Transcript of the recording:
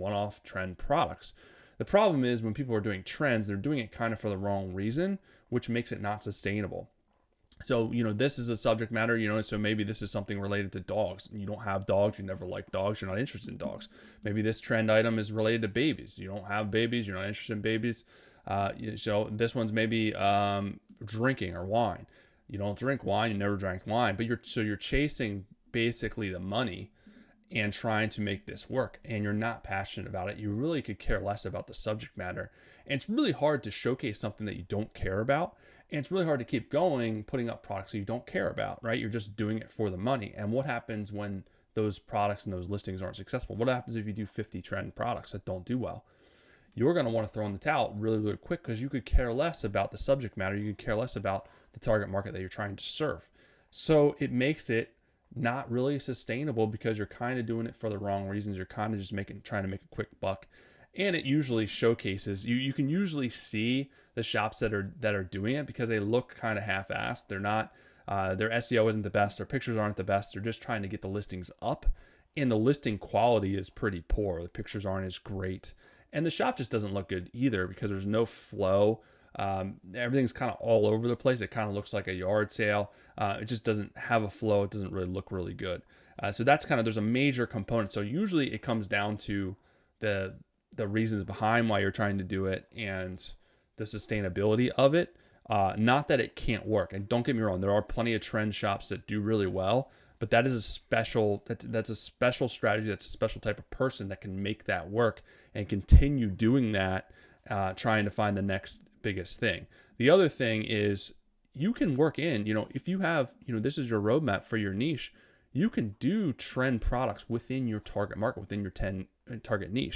one-off trend products. The problem is when people are doing trends, they're doing it kind of for the wrong reason, which makes it not sustainable. So, this is a subject matter, so maybe this is something related to dogs. You don't have dogs, you never like dogs, you're not interested in dogs. Maybe this trend item is related to babies. You don't have babies, you're not interested in babies. So this one's maybe drinking or wine. You don't drink wine, you never drank wine, but you're chasing basically the money and trying to make this work, and you're not passionate about it. You really could care less about the subject matter. And it's really hard to showcase something that you don't care about. And it's really hard to keep going, putting up products that you don't care about, right? You're just doing it for the money. And what happens when those products and those listings aren't successful? What happens if you do 50 trend products that don't do well? You're going to want to throw in the towel really, really quick, because you could care less about the subject matter. You could care less about the target market that you're trying to serve. So it makes it not really sustainable, because you're kind of doing it for the wrong reasons. You're kind of just trying to make a quick buck. And it usually showcases, you can usually see the shops that are doing it, because they look kind of half-assed. They're not, their SEO isn't the best, their pictures aren't the best. They're just trying to get the listings up, and the listing quality is pretty poor. The pictures aren't as great, and the shop just doesn't look good either, because there's no flow. Everything's kind of all over the place. It kind of looks like a yard sale. It just doesn't have a flow. It doesn't really look really good. So that's there's a major component. So usually it comes down to the reasons behind why you're trying to do it and the sustainability of it. Not that it can't work. And don't get me wrong, there are plenty of trend shops that do really well, but that is a special, that's a special strategy. That's a special type of person that can make that work and continue doing that, trying to find the next biggest thing. The other thing is, you can work in, if you have, this is your roadmap for your niche, you can do trend products within your target market, within your target niche.